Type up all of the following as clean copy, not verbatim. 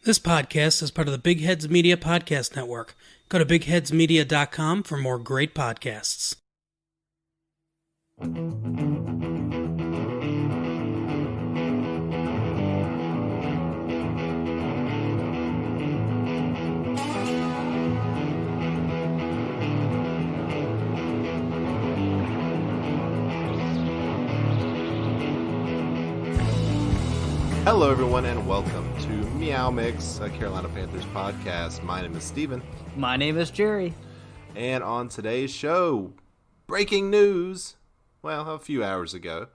This podcast is part of the Big Heads Media Podcast Network. Go to bigheadsmedia.com for more great podcasts. Hello, everyone, and welcome to Meow Mix, a Carolina Panthers podcast. My name is Steven. My name is Jerry. And on today's show, breaking news, well, a few hours ago,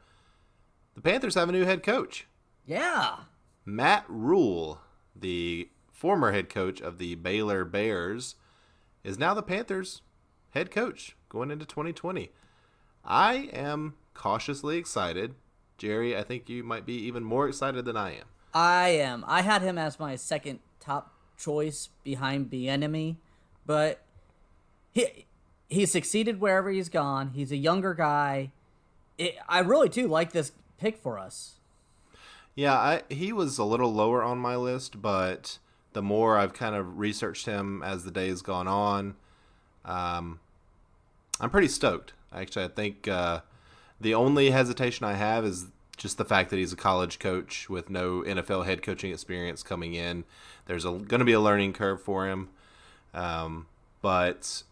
the Panthers have a new head coach. Yeah. Matt Rhule, the former head coach of the Baylor Bears, is now the Panthers' head coach going into 2020. I am cautiously excited. Jerry, I think you might be even more excited than I am. I am. I had him as my second top choice behind Bieniemy, but he succeeded wherever he's gone. He's a younger guy. I really do like this pick for us. Yeah, he was a little lower on my list, but the more I've kind of researched him as the day has gone on, I'm pretty stoked. Actually, I think the only hesitation I have is just the fact that he's a college coach with no NFL head coaching experience coming in. There's going to be a learning curve for him. But,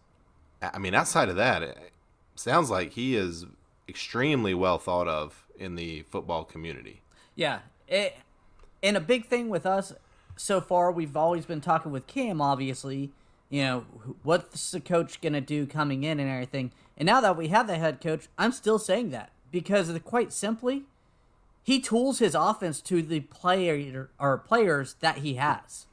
I mean, outside of that, it sounds like he is extremely well thought of in the football community. Yeah. And a big thing with us so far, we've always been talking with Cam, obviously, you know, what's the coach going to do coming in and everything. And now that we have the head coach, I'm still saying that because quite simply, he tools his offense to the players that he has.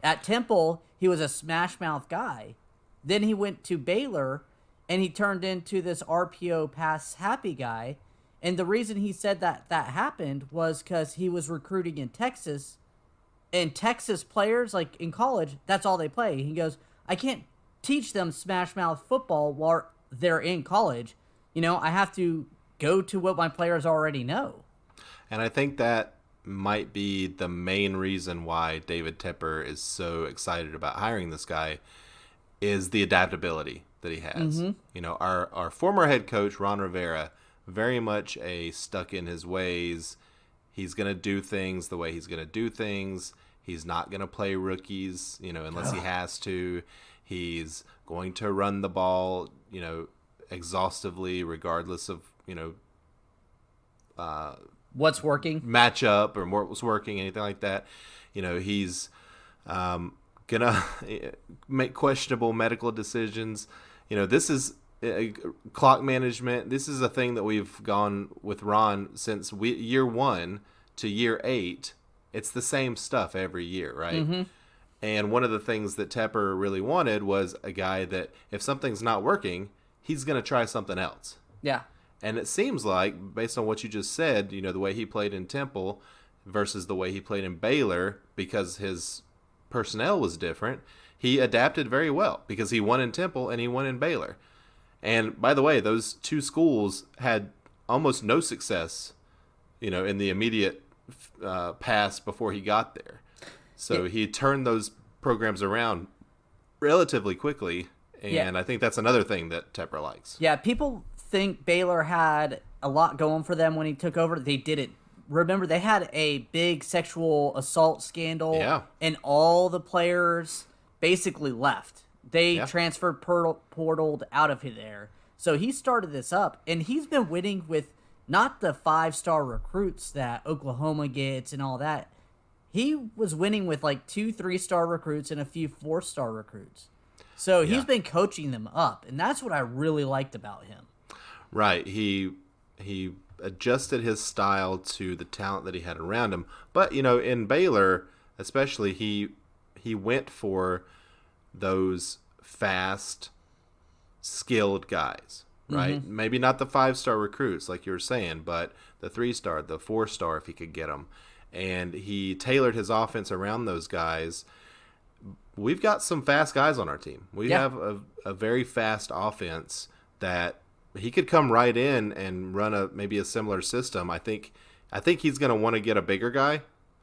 At Temple, he was a smash mouth guy. Then he went to Baylor and he turned into this RPO pass happy guy. And the reason he said that happened was because he was recruiting in Texas. And Texas players, like in college, that's all they play. He goes, I can't teach them smash mouth football while they're in college. You know, I have to go to what my players already know. And I think that might be the main reason why David Tepper is so excited about hiring this guy is the adaptability that he has. Mm-hmm. You know, our former head coach, Ron Rivera, very much a stuck in his ways. He's going to do things the way he's going to do things. He's not going to play rookies, you know, unless he has to. He's going to run the ball, you know, exhaustively, regardless of, you know, what's working, matchup, or what's working, anything like that. You know, he's gonna make questionable medical decisions. You know, this is clock management. This is a thing that we've gone with Ron since year 1 to year 8. It's the same stuff every year, right? Mm-hmm. And one of the things that Tepper really wanted was a guy that if something's not working, he's going to try something else. Yeah. And it seems like, based on what you just said, you know, the way he played in Temple versus the way he played in Baylor, because his personnel was different, he adapted very well because he won in Temple and he won in Baylor. And by the way, those two schools had almost no success, you know, in the immediate past before he got there. So he turned those programs around relatively quickly, and I think that's another thing that Tepper likes. Yeah, people think Baylor had a lot going for them when he took over. They didn't. Remember, they had a big sexual assault scandal, and all the players basically left. They transferred portaled out of there. So he started this up, and he's been winning with not the 5-star recruits that Oklahoma gets and all that. He was winning with like 2 3-star recruits and a few 4-star recruits. So he's been coaching them up, and that's what I really liked about him. Right. He adjusted his style to the talent that he had around him. But, you know, in Baylor, especially, he went for those fast, skilled guys, right? Mm-hmm. Maybe not the 5-star recruits like you were saying, but the 3-star, the 4-star if he could get them. And he tailored his offense around those guys. We've got some fast guys on our team. We have a very fast offense that he could come right in and run maybe a similar system. I think he's going to want to get a bigger guy,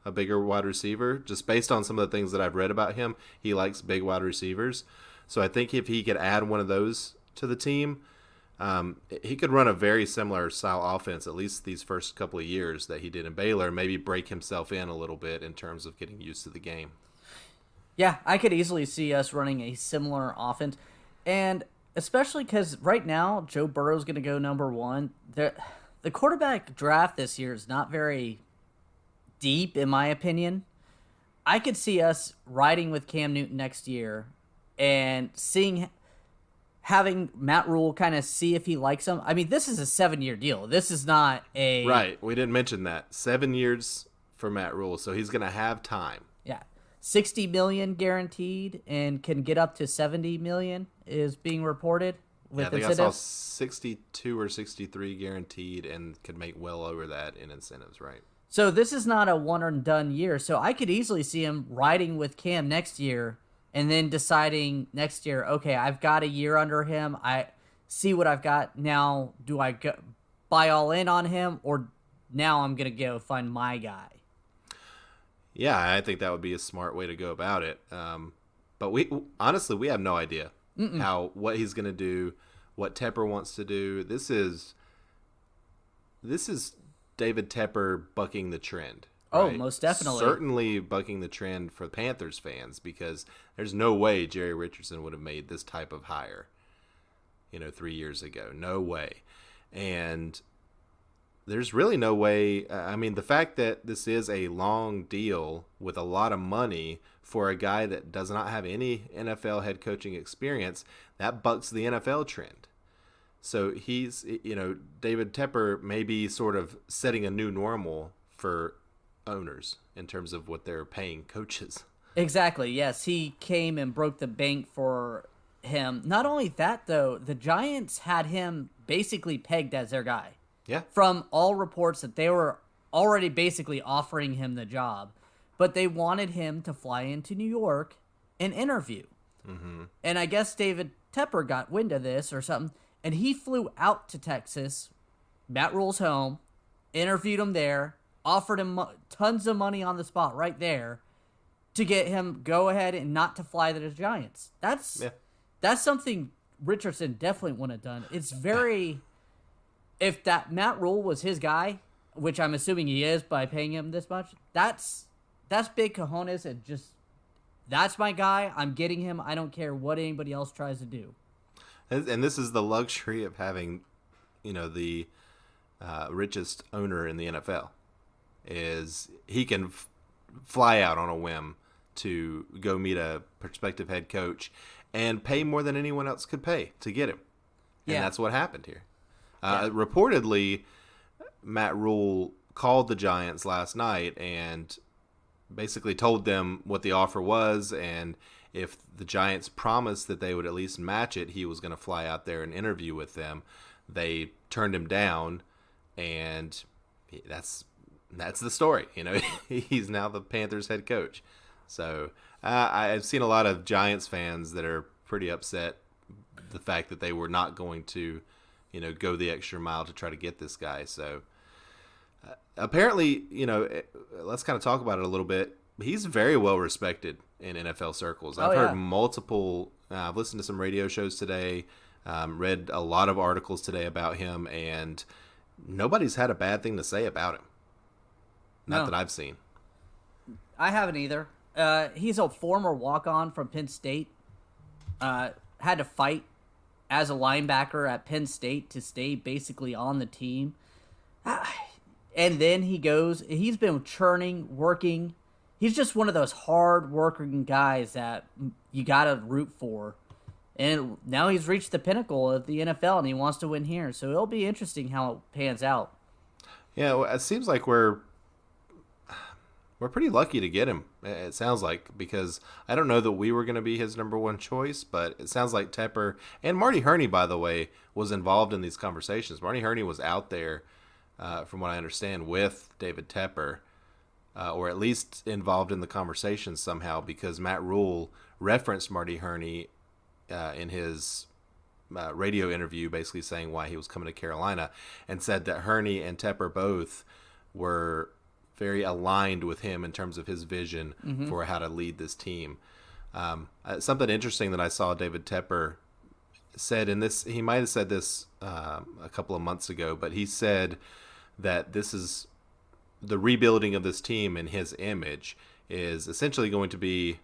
a bigger wide receiver. Just based on some of the things that I've read about him, he likes big wide receivers. So I think if he could add one of those to the team, he could run a very similar style offense, at least these first couple of years that he did in Baylor, maybe break himself in a little bit in terms of getting used to the game. Yeah, I could easily see us running a similar offense. And especially because right now, Joe Burrow's going to go number one. The quarterback draft this year is not very deep, in my opinion. I could see us riding with Cam Newton next year and having Matt Rhule kind of see if he likes him. I mean, this is a 7-year deal. This is not a... Right, we didn't mention that. 7 years for Matt Rhule, so he's going to have time. Yeah. $60 million guaranteed and can get up to $70 million is being reported with I think incentives. I saw 62 or 63 guaranteed and could make well over that in incentives, right? So this is not a one and done year. So I could easily see him riding with Cam next year and then deciding next year, okay, I've got a year under him. I see what I've got now. Do I buy all in on him, or now I'm going to go find my guy? Yeah, I think that would be a smart way to go about it. But we honestly have no idea what he's going to do, what Tepper wants to do. This is David Tepper bucking the trend. Oh, right? most definitely. Certainly bucking the trend for Panthers fans, because there's no way Jerry Richardson would have made this type of hire, 3 years ago. No way. And there's really no way. I mean, the fact that this is a long deal with a lot of money for a guy that does not have any NFL head coaching experience, that bucks the NFL trend. So he's, David Tepper may be sort of setting a new normal for owners in terms of what they're paying coaches. Exactly. Yes, he came and broke the bank for him. Not only that, though, the Giants had him basically pegged as their guy. Yeah. From all reports that they were already basically offering him the job, but they wanted him to fly into New York and interview. Mm-hmm. And I guess David Tepper got wind of this or something, and he flew out to Texas, Matt Rhule's home, interviewed him there, offered him tons of money on the spot right there to get him go ahead and not to fly to the Giants. That's something Richardson definitely wouldn't have done. It's very... If that Matt Rhule was his guy, which I'm assuming he is by paying him this much, that's big cojones, and just, that's my guy. I'm getting him. I don't care what anybody else tries to do. And this is the luxury of having, the richest owner in the NFL, is he can fly out on a whim to go meet a prospective head coach and pay more than anyone else could pay to get him. And that's what happened here. Reportedly, Matt Rhule called the Giants last night and basically told them what the offer was, and if the Giants promised that they would at least match it, he was going to fly out there and interview with them. They turned him down, and that's the story. He's now the Panthers head coach. So I've seen a lot of Giants fans that are pretty upset the fact that they were not going to go the extra mile to try to get this guy. So apparently, let's kind of talk about it a little bit. He's very well respected in NFL circles. I've heard multiple, I've listened to some radio shows today, read a lot of articles today about him, and nobody's had a bad thing to say about him. Not that I've seen. I haven't either. He's a former walk-on from Penn State. Had to fight as a linebacker at Penn State to stay basically on the team. And then he's been churning, working. He's just one of those hard-working guys that you got to root for. And now he's reached the pinnacle of the NFL, and he wants to win here. So it'll be interesting how it pans out. Yeah, well, it seems like we're pretty lucky to get him, it sounds like, because I don't know that we were going to be his number one choice, but it sounds like Tepper and Marty Hurney, by the way, was involved in these conversations. Marty Hurney was out there, from what I understand, with David Tepper, or at least involved in the conversations somehow, because Matt Rhule referenced Marty Hurney in his radio interview, basically saying why he was coming to Carolina, and said that Hurney and Tepper both were very aligned with him in terms of his vision for how to lead this team. Something interesting that I saw David Tepper said in this, he might have said this a couple of months ago, but he said that this is the rebuilding of this team in his image is essentially going to be,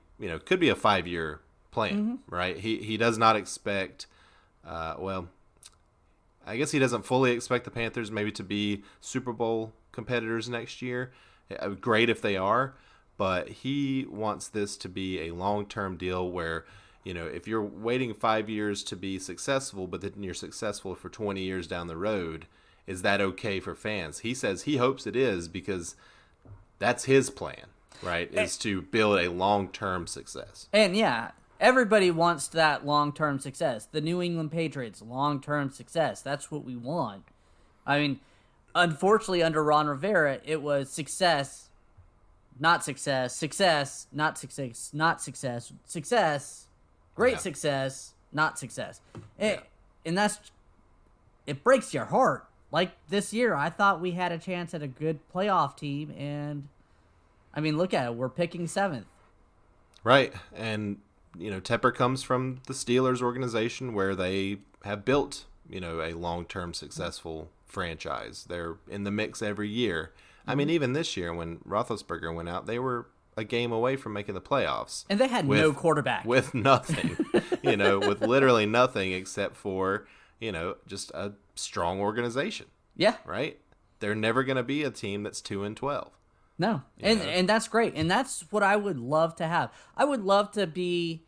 could be a 5-year plan, right? He does not expect, I guess he doesn't fully expect the Panthers maybe to be Super Bowl competitors next year. Great if they are, but he wants this to be a long-term deal where, if you're waiting 5 years to be successful, but then you're successful for 20 years down the road, is that okay for fans? He says he hopes it is because that's his plan, right, is to build a long-term success. And yeah, everybody wants that long-term success. The New England Patriots, long-term success. That's what we want. I mean, unfortunately, under Ron Rivera, it was success, not success, success, not success, not success, success, great success, not success. And it breaks your heart. Like this year, I thought we had a chance at a good playoff team, and I mean, look at it. We're picking 7th. Right, and Tepper comes from the Steelers organization where they have built, a long-term successful franchise. They're in the mix every year. I mean, even this year when Roethlisberger went out, they were a game away from making the playoffs. And they had no quarterback. With nothing, with literally nothing except for, just a strong organization. Yeah. Right? They're never going to be a team that's 2-12. No. And that's great. And that's what I would love to have. I would love to be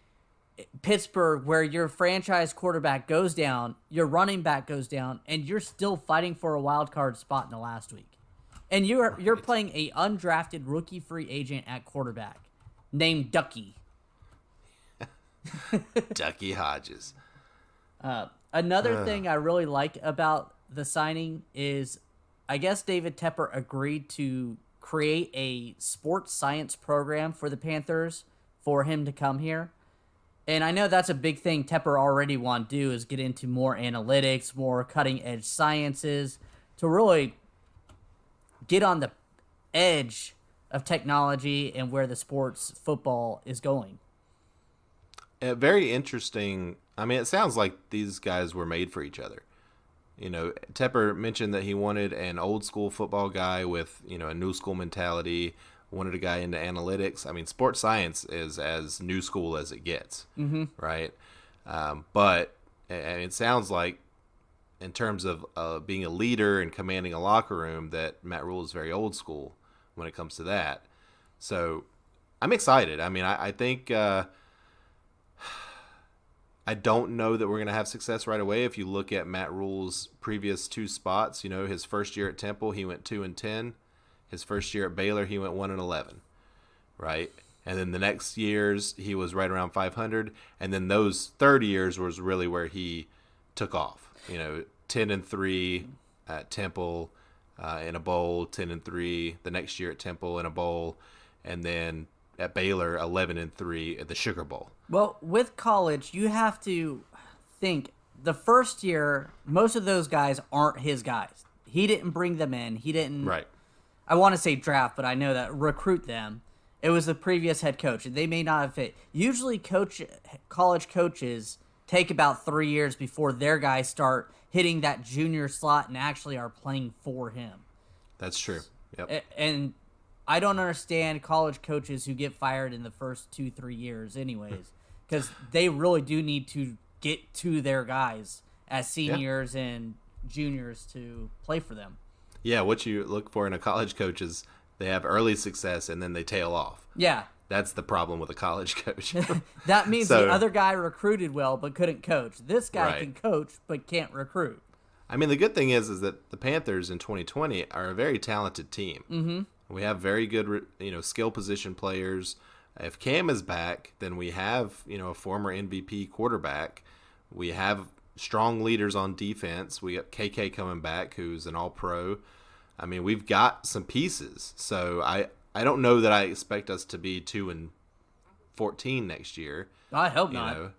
Pittsburgh where your franchise quarterback goes down, your running back goes down, and you're still fighting for a wild card spot in the last week. And you're playing a undrafted rookie free agent at quarterback named Ducky. Ducky Hodges. Another thing I really like about the signing is I guess David Tepper agreed to create a sports science program for the Panthers for him to come here. And I know that's a big thing Tepper already want to do is get into more analytics, more cutting-edge sciences to really get on the edge of technology and where the sports football is going. Very interesting. I mean, it sounds like these guys were made for each other. Tepper mentioned that he wanted an old school football guy with, a new school mentality, wanted a guy into analytics. I mean, sports science is as new school as it gets, right? But it sounds like in terms of being a leader and commanding a locker room that Matt Rhule is very old school when it comes to that. So I'm excited. I mean, I think I don't know that we're going to have success right away. If you look at Matt Rhule's previous 2 spots, his first year at Temple, he went 2-10. His first year at Baylor, he went 1-11, right? And then the next years, he was right around 500. And then those third years was really where he took off. 10-3 at Temple in a bowl, 10-3 the next year at Temple in a bowl, and then at Baylor, 11-3 at the Sugar Bowl. Well, with college, you have to think the first year, most of those guys aren't his guys. He didn't bring them in. He didn't. Right. I want to say draft, but I know that recruit them. It was the previous head coach, and they may not have fit. Usually, college coaches take about 3 years before their guys start hitting that junior slot and actually are playing for him. That's true. Yep. And I don't understand college coaches who get fired in the first 2-3 years anyways, because they really do need to get to their guys as seniors and juniors to play for them. Yeah, what you look for in a college coach is they have early success and then they tail off. Yeah. That's the problem with a college coach. That means the other guy recruited well but couldn't coach. This guy can coach but can't recruit. I mean, the good thing is that the Panthers in 2020 are a very talented team. Mm-hmm. We have very good, skill position players. If Cam is back, then we have, a former MVP quarterback. We have strong leaders on defense. We got KK coming back, who's an all-pro. I mean, we've got some pieces. So I don't know that I expect us to be 2-14 next year. I hope not.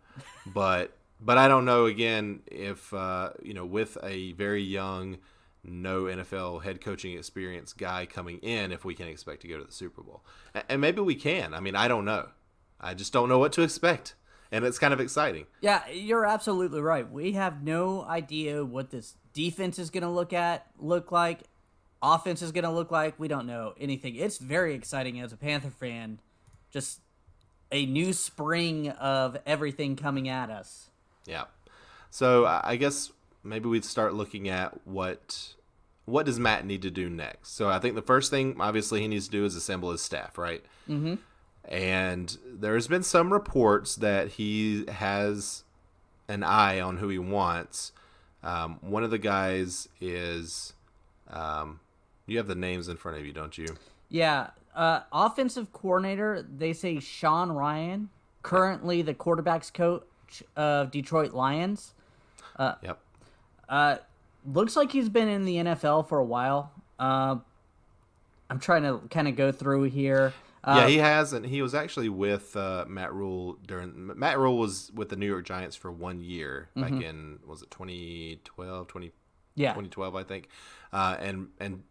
But I don't know, again, if, with a very young no NFL head coaching experience guy coming in if we can expect to go to the Super Bowl. And maybe we can. I mean, I don't know. I just don't know what to expect. And it's kind of exciting. Yeah, you're absolutely right. We have no idea what this defense is going to look like, offense is going to look like. We don't know anything. It's very exciting as a Panther fan. Just a new spring of everything coming at us. Yeah. So I guess maybe we'd start looking at what does Matt need to do next. So I think the first thing, obviously, he needs to do is assemble his staff, right? Mm-hmm. And there's been some reports that he has an eye on who he wants. One of the guys is, you have the names in front of you, don't you? Yeah. Offensive coordinator, they say Sean Ryan, currently the quarterback's coach of Detroit Lions. Yep. Looks like he's been in the NFL for a while. I'm trying to kind of go through here. Yeah, he has, and he was actually with Matt Rhule Matt Rhule was with the New York Giants for 1 year back in, was it 2012, 2012, I think. And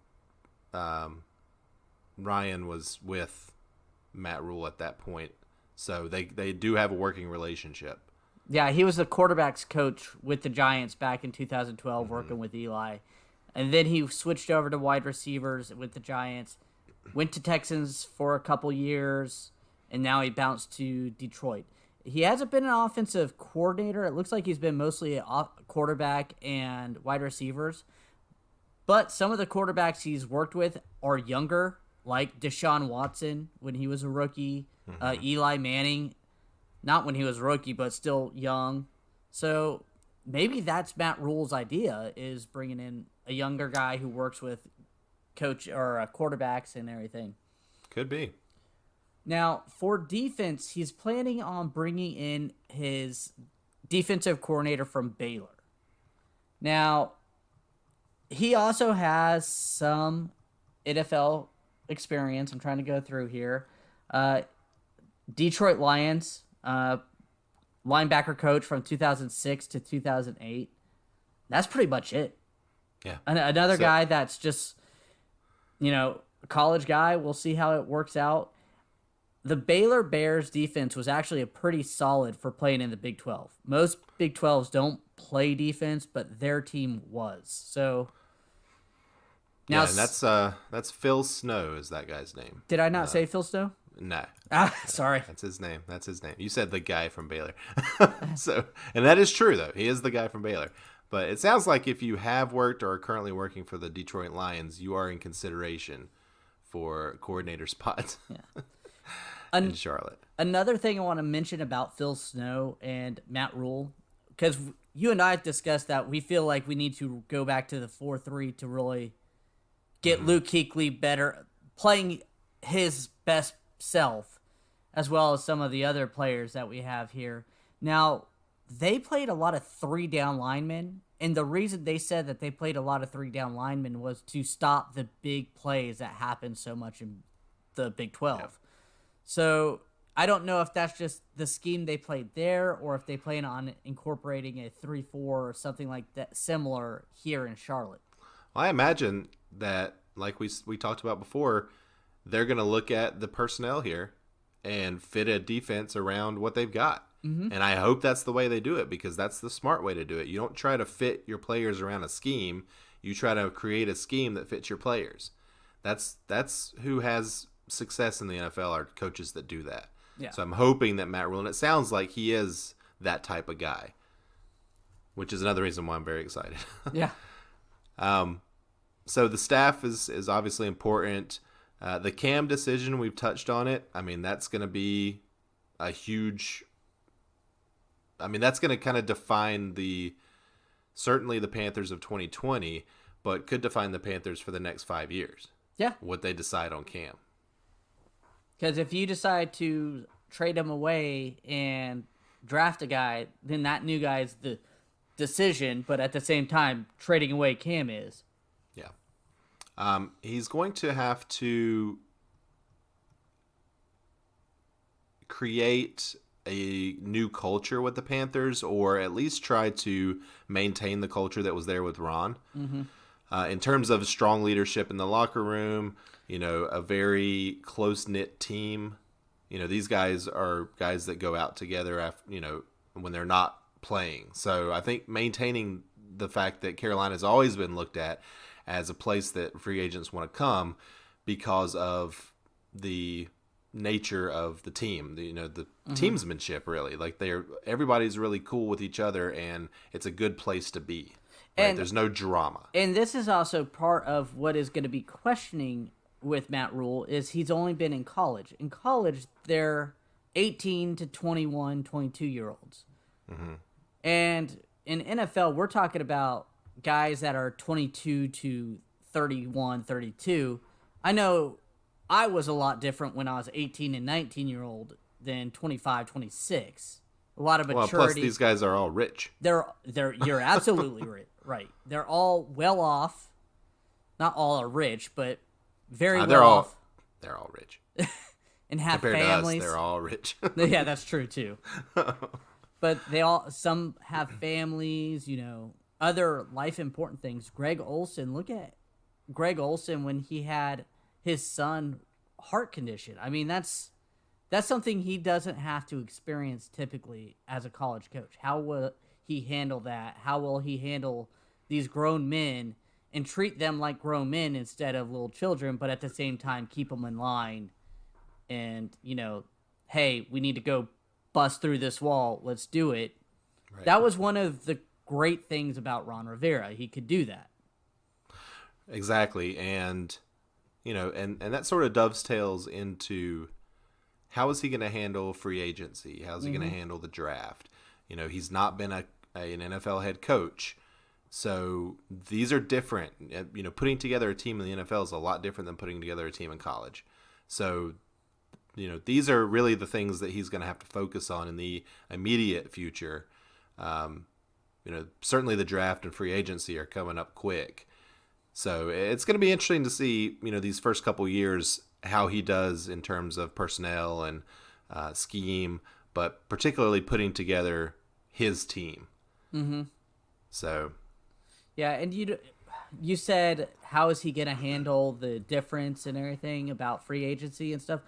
Ryan was with Matt Rhule at that point. So they do have a working relationship. Yeah, he was the quarterback's coach with the Giants back in 2012, working with Eli. And then he switched over to wide receivers with the Giants, went to Texans for a couple years, and now he bounced to Detroit. He hasn't been an offensive coordinator. It looks like he's been mostly a quarterback and wide receivers. But some of the quarterbacks he's worked with are younger, like Deshaun Watson when he was a rookie, Eli Manning, not when he was a rookie, but still young. So maybe that's Matt Rhule's idea, is bringing in a younger guy who works with coach or quarterbacks and everything. Could be. Now, for defense, he's planning on bringing in his defensive coordinator from Baylor. Now, he also has some NFL experience. I'm trying to go through here. Detroit Lions, linebacker coach from 2006 to 2008. That's pretty much it. Yeah. Another guy that's just, a college guy. We'll see how it works out. The Baylor Bears defense was actually a pretty solid for playing in the Big 12. Most Big 12s don't play defense, but their team was. So now, yeah, and that's Phil Snow is that guy's name. Did I not say Phil Snow? No. Sorry. That's his name. You said the guy from Baylor. And that is true, though. He is the guy from Baylor. But it sounds like if you have worked or are currently working for the Detroit Lions, you are in consideration for coordinator spots in Charlotte. Another thing I want to mention about Phil Snow and Matt Rhule, because you and I discussed that we feel like we need to go back to the 4-3 to really get Luke Kuechly better, playing his best self, as well as some of the other players that we have here. Now, they played a lot of 3-down linemen, and the reason they said that they played a lot of 3-down linemen was to stop the big plays that happen so much in the Big 12. Yeah. So I don't know if that's just the scheme they played there, or if they plan on incorporating a 3-4 or something like that similar here in Charlotte. Well, I imagine that, like we talked about before, they're going to look at the personnel here and fit a defense around what they've got. Mm-hmm. And I hope that's the way they do it, because that's the smart way to do it. You don't try to fit your players around a scheme. You try to create a scheme that fits your players. That's who has success in the NFL, are coaches that do that. Yeah. So I'm hoping that Matt Rhule, and it sounds like he is that type of guy, which is another reason why I'm very excited. Yeah. So the staff is obviously important. The Cam decision, we've touched on it. I mean, that's going to be a huge... that's going to kind of define certainly the Panthers of 2020, but could define the Panthers for the next 5 years. Yeah. What they decide on Cam. Because if you decide to trade him away and draft a guy, then that new guy's the decision, but at the same time, trading away Cam is. Yeah. He's going to have to create a new culture with the Panthers, or at least try to maintain the culture that was there with Ron. Mm-hmm. In terms of strong leadership in the locker room, a very close-knit team. These guys are guys that go out together after, when they're not playing. So I think maintaining the fact that Carolina's always been looked at as a place that free agents want to come because of the nature of the team, the teamsmanship, really. Like everybody's really cool with each other, and it's a good place to be. Right? And there's no drama. And this is also part of what is going to be questioning with Matt Rhule is he's only been in college. In college, they're 18 to 21, 22-year-olds. Mm-hmm. And in NFL, we're talking about guys that are 22 to 31, 32. I know I was a lot different when I was 18 and 19-year-old than 25, 26. A lot of maturity. Well, plus these guys are all rich. You're absolutely right. They're all well off. Not all are rich, but very well off. They're all rich. And have Compared families. To us, they're all rich. Yeah, that's true too. But some have families, other life important things. Greg Olsen, look at Greg Olsen when he had his son heart condition. I mean, that's something he doesn't have to experience typically as a college coach. How will he handle that? How will he handle these grown men and treat them like grown men instead of little children, but at the same time keep them in line and, hey, we need to go bust through this wall. Let's do it. Right. That was one of the great things about Ron Rivera. He could do that. Exactly. And, and that sort of dovetails into how is he going to handle free agency? How's he going to handle the draft? He's not been an NFL head coach. So these are different. Putting together a team in the NFL is a lot different than putting together a team in college. So, these are really the things that he's going to have to focus on in the immediate future. Certainly the draft and free agency are coming up quick. So it's going to be interesting to see, these first couple years, how he does in terms of personnel and scheme, but particularly putting together his team. Mm-hmm. So. Yeah, and you said, how is he going to handle the difference and everything about free agency and stuff?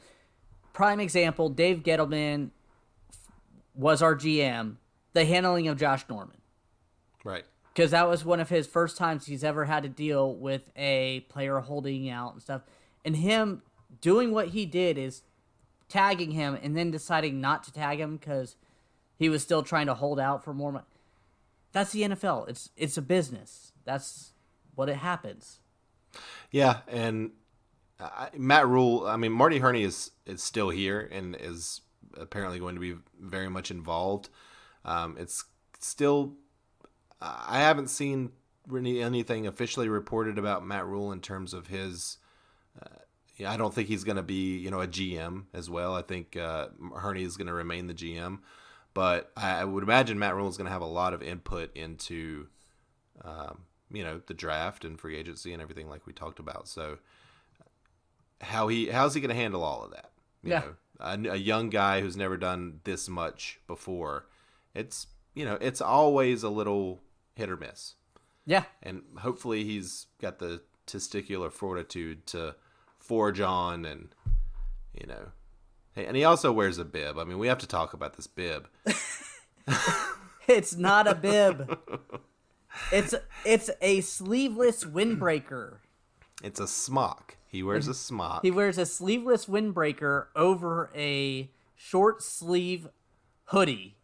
Prime example, Dave Gettleman was our GM, the handling of Josh Norman. Right. Because that was one of his first times he's ever had to deal with a player holding out and stuff. And him doing what he did is tagging him and then deciding not to tag him because he was still trying to hold out for more money. That's the NFL. It's a business. That's what it happens. Yeah, and Matt Rhule, Marty Herney is still here and is apparently going to be very much involved. It's still, I haven't seen really anything officially reported about Matt Rhule in terms of his, I don't think he's going to be, a GM as well. I think Herney is going to remain the GM. But I would imagine Matt Rhule is going to have a lot of input into, the draft and free agency and everything like we talked about. So how's he going to handle all of that? You know, a young guy who's never done this much before. It's always a little hit or miss. Yeah. And hopefully he's got the testicular fortitude to forge on and, and he also wears a bib. We have to talk about this bib. It's not a bib. It's a sleeveless windbreaker. It's a smock. He wears a smock. He wears a sleeveless windbreaker over a short sleeve hoodie.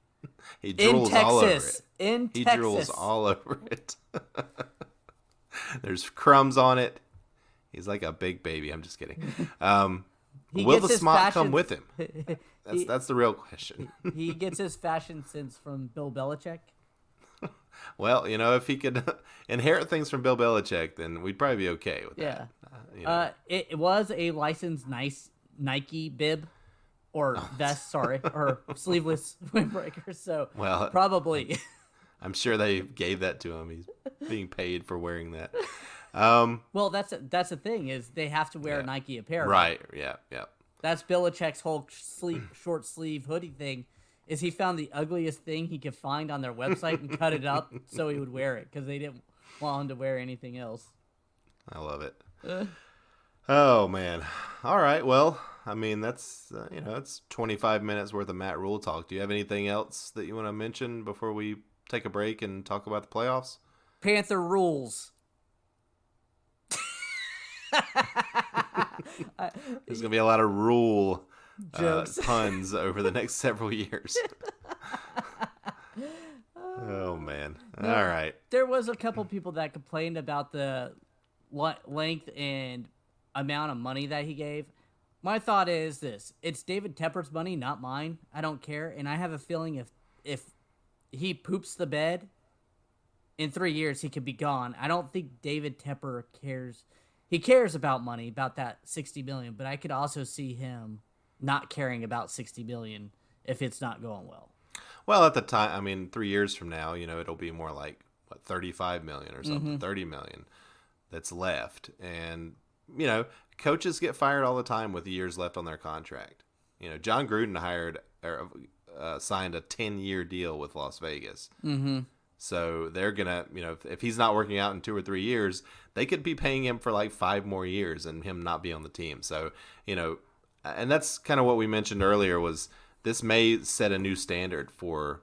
He drools all over it. In He Texas. drools all over it. There's crumbs on it. He's like a big baby. I'm just kidding. Will the smock come with him? That's the real question. He gets his fashion sense from Bill Belichick. Well, if he could inherit things from Bill Belichick, then we'd probably be okay with that. It was a licensed Nike bib or vest, or sleeveless windbreaker. So probably. I'm sure they gave that to him. He's being paid for wearing that. Well, that's the thing is they have to wear Nike apparel. Right. Yeah. That's Belichick's whole short sleeve hoodie thing. Is he found the ugliest thing he could find on their website and cut it up so he would wear it because they didn't want him to wear anything else. I love it. Oh, man. All right. Well, I mean, that's, that's 25 minutes worth of Matt Rhule talk. Do you have anything else that you want to mention before we take a break and talk about the playoffs? Panther rules. There's going to be a lot of Rhule Jokes. puns over the next several years. Oh, man. All right. There was a couple people that complained about the length and amount of money that he gave. My thought is this: it's David Tepper's money, not mine. I don't care, and I have a feeling if he poops the bed in 3 years, he could be gone. I don't think David Tepper cares. He cares about money, about that $60 million, but I could also see him not caring about $60 million if it's not going well. Well, at the time, I mean, 3 years from now, it'll be more like what, 35 million or something, 30 million that's left. And, coaches get fired all the time with years left on their contract. John Gruden signed a 10-year deal with Las Vegas. Mm-hmm. So they're going to, if he's not working out in 2 or 3 years, they could be paying him for like 5 more years and him not be on the team. So, and that's kind of what we mentioned earlier was this may set a new standard for,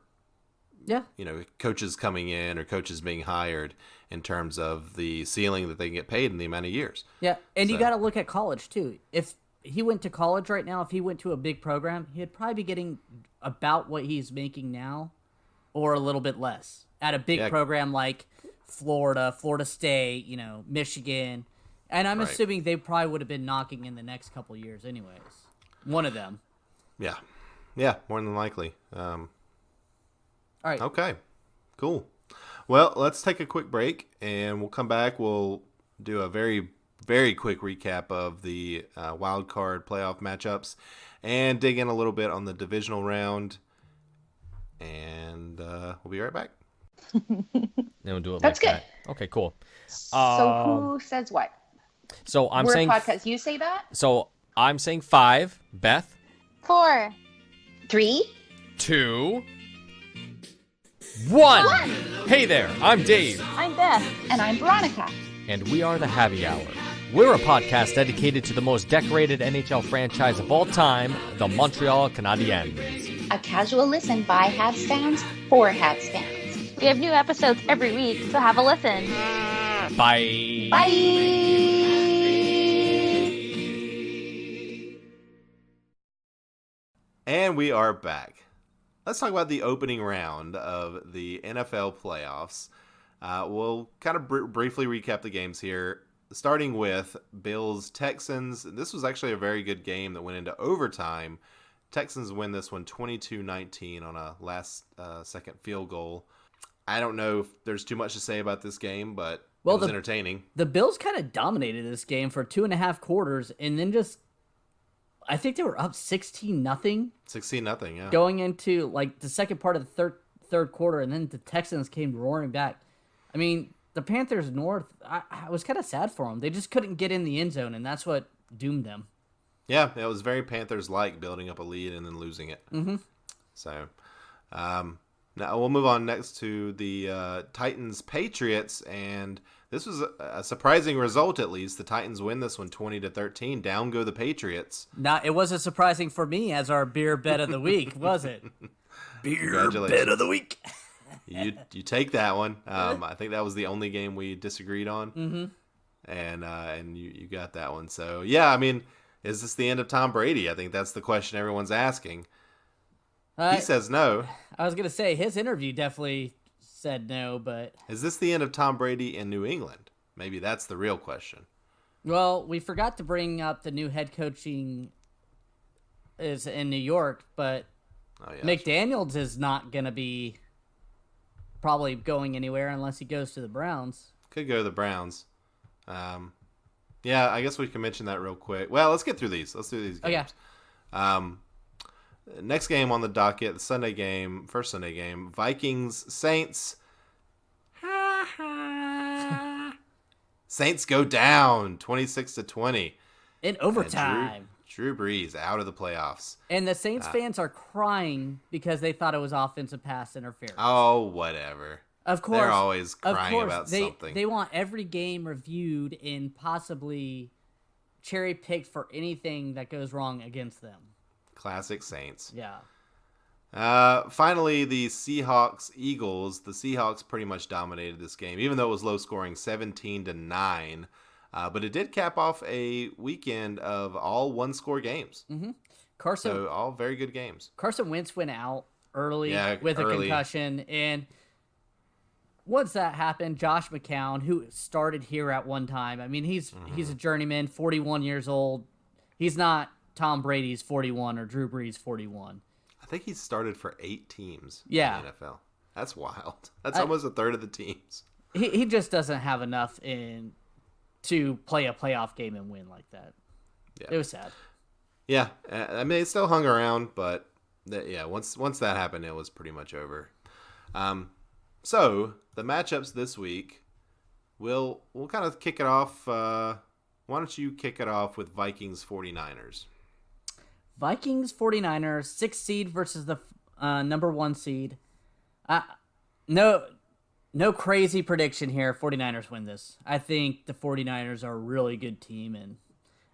coaches coming in or coaches being hired in terms of the ceiling that they can get paid and the amount of years. Yeah, and you got to look at college too. If he went to college right now, if he went to a big program, he'd probably be getting about what he's making now or a little bit less at a big program like Florida State, Michigan. And I'm assuming they probably would have been knocking in the next couple years anyways. One of them. Yeah. Yeah, more than likely. All right. Okay, cool. Well, let's take a quick break, and we'll come back. We'll do a very, very quick recap of the wild card playoff matchups and dig in a little bit on the divisional round. And we'll be right back. Then we'll do it. That's like good. That. Okay, cool. So who says what? So I'm We're saying a podcast. You say that? So I'm saying 5. Beth. 4. 3. 2. 1. Hey there, I'm Dave. I'm Beth. And I'm Veronica. And we are the Happy Hour. We're a podcast dedicated to the most decorated NHL franchise of all time, the Montreal Canadiens. A casual listen by Habs fans for Habs fans. We have new episodes every week, so have a listen. Bye. Bye. And we are back. Let's talk about the opening round of the NFL playoffs. We'll kind of briefly recap the games here, starting with Bills-Texans. This was actually a very good game that went into overtime. Texans win this one 22-19 on a last-second field goal. I don't know if there's too much to say about this game, but it was entertaining. The Bills kind of dominated this game for 2.5 quarters, and then I think they were up 16-0. 16-0, yeah. Going into like the second part of the third quarter, and then the Texans came roaring back. I mean, the Panthers North, I was kind of sad for them. They just couldn't get in the end zone, and that's what doomed them. Yeah, it was very Panthers-like, building up a lead and then losing it. Mm-hmm. So, now we'll move on next to the Titans-Patriots, and this was a surprising result, at least. The Titans win this one 20-13. Down go the Patriots. Now, it wasn't surprising for me as our beer bet of the week, was it? Beer bet of the week. You take that one. I think that was the only game we disagreed on. Mm-hmm. And you got that one. So, yeah, I mean, is this the end of Tom Brady? I think that's the question everyone's asking. He says no. I was going to say, his interview definitely said no, but... Is this the end of Tom Brady in New England? Maybe that's the real question. Well, we forgot to bring up the new head coaching is in New York, but McDaniels is not going to be probably going anywhere unless he goes to the Browns. Could go to the Browns. Yeah, I guess we can mention that real quick. Well, let's get through these. Let's do these games. Okay. Next game on the docket, the first Sunday game, Vikings-Saints. Saints go down 26-20. In overtime. Drew Brees out of the playoffs. And the Saints fans are crying because they thought it was offensive pass interference. Oh, whatever. Of course, they're always crying about they, something. They want every game reviewed and possibly cherry picked for anything that goes wrong against them. Classic Saints. Yeah. Finally, the Seahawks-Eagles. The Seahawks pretty much dominated this game, even though it was low scoring, 17-9. But it did cap off a weekend of all one-score games. Mm-hmm. So all very good games. Carson Wentz went out early with a early. concussion, and once that happened, Josh McCown, who started here at one time, I mean, he's a journeyman, 41 years old. He's not Tom Brady's 41 or Drew Brees' 41. I think he started for 8 teams in the NFL. That's wild. That's almost a third of the teams. He just doesn't have enough to play a playoff game and win like that. Yeah. It was sad. Yeah, I mean, it still hung around, but once that happened, it was pretty much over. So the matchups this week, we'll kind of kick it off. Why don't you kick it off with Vikings 49ers? Vikings 49ers, 6th seed versus the number 1 seed. No crazy prediction here. 49ers win this. I think the 49ers are a really good team, and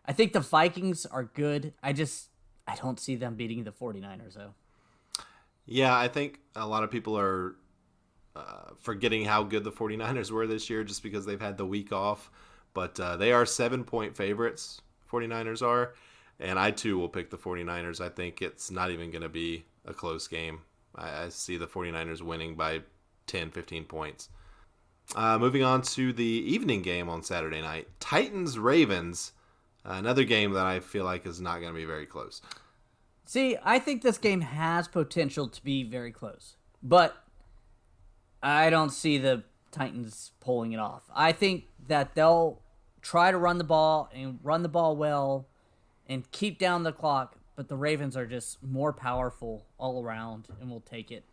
I think the Vikings are good. I don't see them beating the 49ers, though. Yeah, I think a lot of people are forgetting how good the 49ers were this year just because they've had the week off. But they are 7-point favorites, 49ers are. And I, too, will pick the 49ers. I think it's not even going to be a close game. I see the 49ers winning by 10, 15 points. Moving on to the evening game on Saturday night. Titans-Ravens. Another game that I feel like is not going to be very close. See, I think this game has potential to be very close. But I don't see the Titans pulling it off. I think that they'll try to run the ball and run the ball well and keep down the clock, but the Ravens are just more powerful all around and will take it.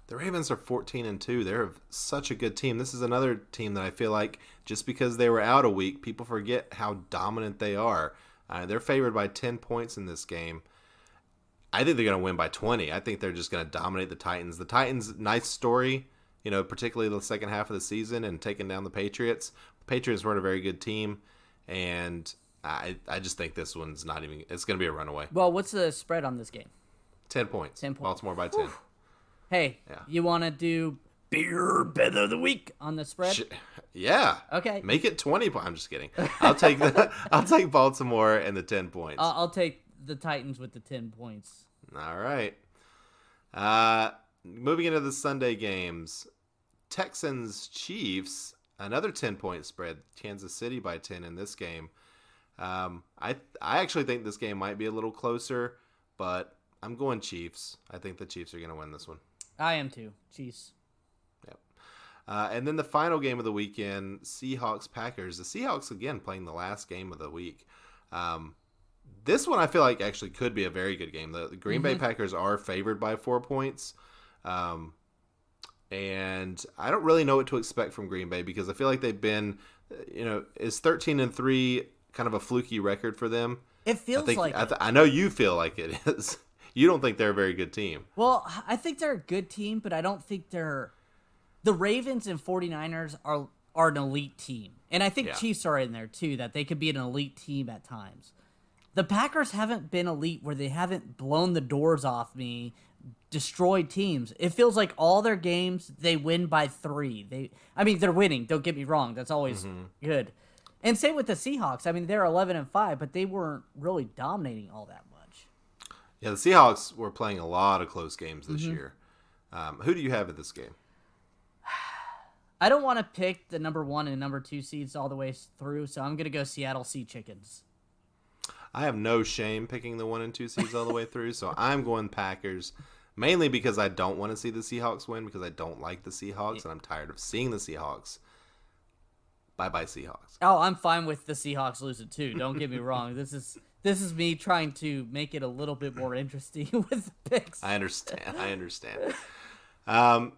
The Ravens are 14-2. They're such a good team. This is another team that I feel like just because they were out a week, people forget how dominant they are. They're favored by 10 points in this game. I think they're going to win by 20. I think they're just going to dominate the Titans. The Titans, nice story, particularly the second half of the season and taking down the Patriots. The Patriots weren't a very good team, and I just think this one's not even – it's going to be a runaway. Well, what's the spread on this game? 10 points. 10 points. Baltimore by 10. Whew. Hey, You want to do beer bet of the week on the spread? Yeah. Okay. Make it 20 points. I'm just kidding. I'll take Baltimore and the 10 points. I'll take the Titans with the 10 points. All right. Moving into the Sunday games. Texans-Chiefs, another 10-point spread. Kansas City by 10 in this game. I actually think this game might be a little closer, but I'm going Chiefs. I think the Chiefs are going to win this one. I am too. Chiefs. Yep. And then the final game of the weekend, Seahawks-Packers. The Seahawks, again, playing the last game of the week. This one I feel like actually could be a very good game. The Green Bay Packers are favored by 4 points. And I don't really know what to expect from Green Bay because I feel like they've been, is 13-3 kind of a fluky record for them? It feels I know you feel like it is. You don't think they're a very good team. Well, I think they're a good team, but I don't think they're... The Ravens and 49ers are an elite team. And I think Chiefs are in there, too, that they could be an elite team at times. The Packers haven't been elite where they haven't blown the doors off me, destroyed teams. It feels like all their games, they win by 3. They're winning. Don't get me wrong. That's always good. And same with the Seahawks. I mean, they're 11-5, but they weren't really dominating all that much. Yeah, the Seahawks were playing a lot of close games this year. Who do you have in this game? I don't want to pick the number 1 and number 2 seeds all the way through, so I'm going to go Seattle Sea Chickens. I have no shame picking the 1 and 2 seeds all the way through, so I'm going Packers, mainly because I don't want to see the Seahawks win because I don't like the Seahawks, and I'm tired of seeing the Seahawks. Bye-bye, Seahawks. Oh, I'm fine with the Seahawks losing, too. Don't get me wrong. This is me trying to make it a little bit more interesting with the picks. I understand.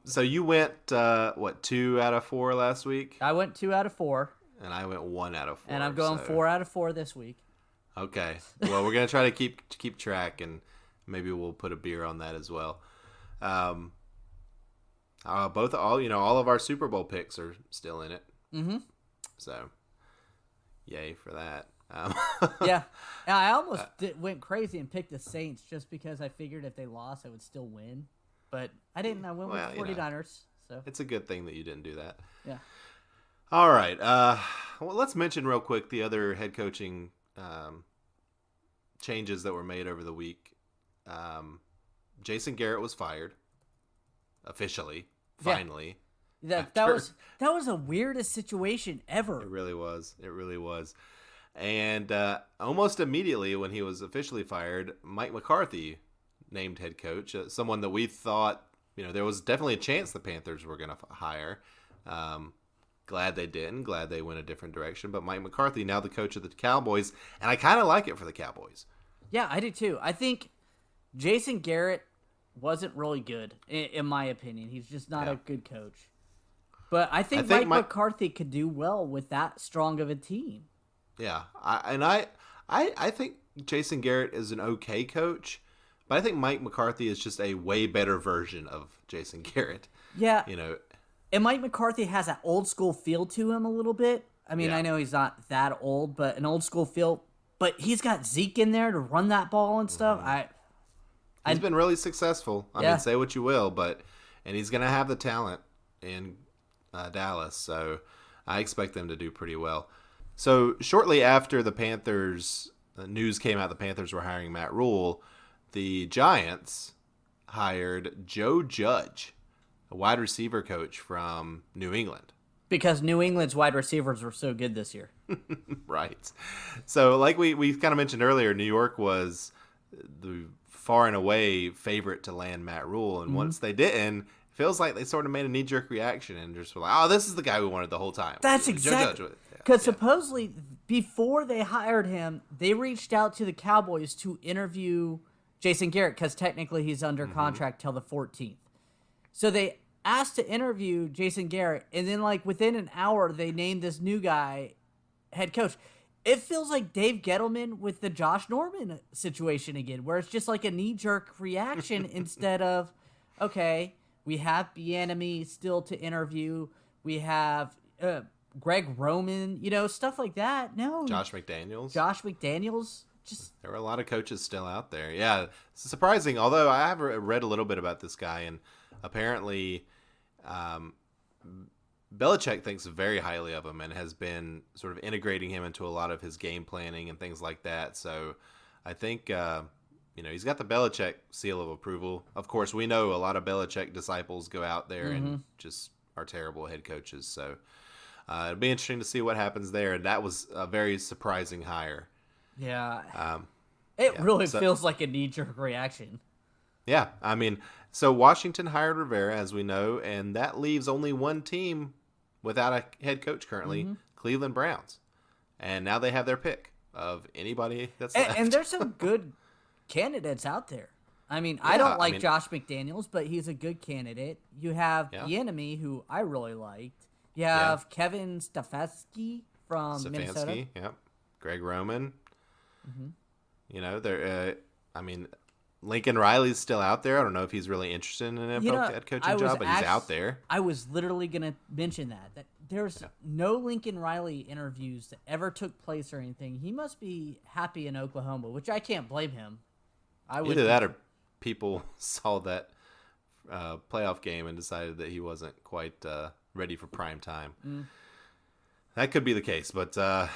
So you went, 2 out of 4 last week? I went 2 out of 4. And I went 1 out of 4. And I'm going 4 out of 4 this week. Okay. Well, we're going to try to keep track, and maybe we'll put a beer on that as well. I all of our Super Bowl picks are still in it. Mm-hmm. So, yay for that. Yeah. And I almost went crazy and picked the Saints just because I figured if they lost, I would still win. But I didn't. I went with the 49ers. So it's a good thing that you didn't do that. Yeah. All right. Well, let's mention real quick the other head coaching changes that were made over the week. Jason Garrett was fired officially. Finally. Yeah. That was the weirdest situation ever. It really was. And almost immediately when he was officially fired, Mike McCarthy named head coach, someone that we thought, there was definitely a chance the Panthers were going to hire. Glad they didn't. Glad they went a different direction. But Mike McCarthy, now the coach of the Cowboys, and I kind of like it for the Cowboys. Yeah, I do too. I think Jason Garrett wasn't really good, in my opinion. He's just not a good coach. But I think Mike McCarthy could do well with that strong of a team. Yeah, I think Jason Garrett is an okay coach, but I think Mike McCarthy is just a way better version of Jason Garrett. Yeah. And Mike McCarthy has that old school feel to him a little bit. I mean, I know he's not that old, but an old school feel. But he's got Zeke in there to run that ball and stuff. He's been really successful. I mean, say what you will, and he's going to have the talent in Dallas, so I expect them to do pretty well. So shortly after the Panthers, news came out the Panthers were hiring Matt Rhule, the Giants hired Joe Judge, a wide receiver coach from New England. Because New England's wide receivers were so good this year. Right. So like we kind of mentioned earlier, New York was the far and away favorite to land Matt Rhule. And once they didn't, it feels like they sort of made a knee-jerk reaction and just were like, oh, this is the guy we wanted the whole time. That's exactly. Because supposedly before they hired him, they reached out to the Cowboys to interview Jason Garrett because technically he's under contract till the 14th. So they asked to interview Jason Garrett, and then within an hour, they named this new guy head coach. It feels like Dave Gettleman with the Josh Norman situation again, where it's just like a knee-jerk reaction instead of, okay, we have Bieniemy still to interview, we have Greg Roman, stuff like that. No. Josh McDaniels. Just there were a lot of coaches still out there. Yeah, it's surprising, although I have read a little bit about this guy, and apparently Belichick thinks very highly of him and has been sort of integrating him into a lot of his game planning and things like that. So I think, he's got the Belichick seal of approval. Of course, we know a lot of Belichick disciples go out there and just are terrible head coaches. So it'll be interesting to see what happens there. And that was a very surprising hire. Yeah. It really feels like a knee-jerk reaction. Yeah, I mean, so Washington hired Rivera, as we know, and that leaves only one team without a head coach currently, Cleveland Browns. And now they have their pick of anybody that's left. And there's some good candidates out there. I mean, I don't like Josh McDaniels, but he's a good candidate. You have Bieniemy, who I really liked. You have Kevin Stefanski from Minnesota. Yep. Greg Roman. Lincoln Riley's still out there. I don't know if he's really interested in an NFL head coaching job, but he's out there. I was literally going to mention that there's no Lincoln Riley interviews that ever took place or anything. He must be happy in Oklahoma, which I can't blame him. Either that or people saw that playoff game and decided that he wasn't quite ready for prime time. That could be the case, but do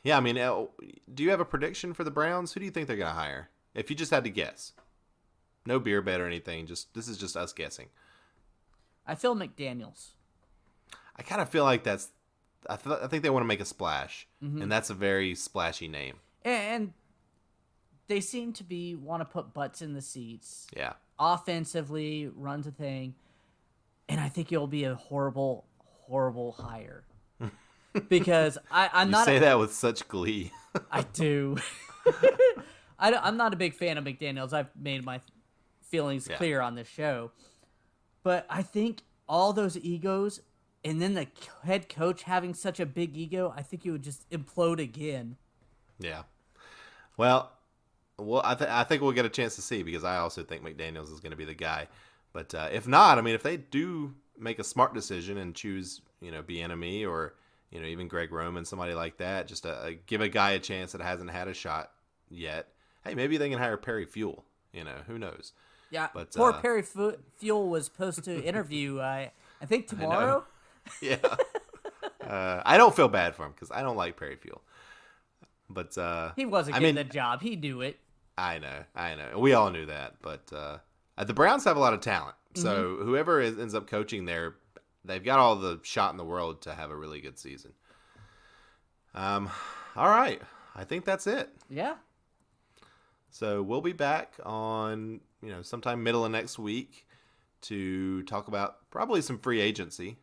you have a prediction for the Browns? Who do you think they're going to hire? If you just had to guess. No beer bet or anything. This is just us guessing. I feel McDaniels. I kind of feel like I think they want to make a splash, and that's a very splashy name. And they seem to want to put butts in the seats. Yeah. Offensively, runs a thing. And I think it'll be a horrible, horrible hire. Because I'm not... You say that with such glee. I do. I'm not a big fan of McDaniels. I've made my feelings clear on this show. But I think all those egos, and then the head coach having such a big ego, I think he would just implode again. Yeah. Well, I think we'll get a chance to see, because I also think McDaniels is going to be the guy. But if not, if they do make a smart decision and choose, Bieniemy or, even Greg Roman, somebody like that, just to give a guy a chance that hasn't had a shot yet. Hey, maybe they can hire Perry Fuel. Who knows? Yeah, but poor Perry Fuel was supposed to interview, I think tomorrow. Yeah. I don't feel bad for him because I don't like Perry Fuel. But he wasn't getting the job. He knew it. I know. We all knew that. But the Browns have a lot of talent. So whoever ends up coaching there, they've got all the shot in the world to have a really good season. All right. I think that's it. Yeah. So we'll be back on, sometime middle of next week to talk about probably some free agency.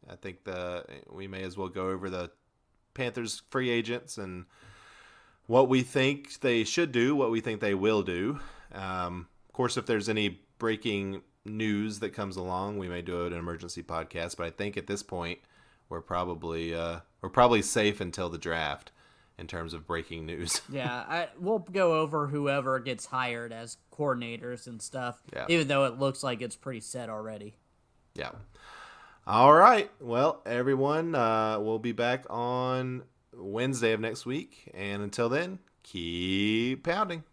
I think we may as well go over the Panthers free agents and what we think they should do, what we think they will do. Of course, if there's any breaking news that comes along, we may do an emergency podcast. But I think at this point, we're probably safe until the draft in terms of breaking news. Yeah, we'll go over whoever gets hired as coordinators and stuff, Yeah. even though it looks like it's pretty set already. Yeah. All right. Well, everyone, we'll be back on Wednesday of next week. And until then, keep pounding.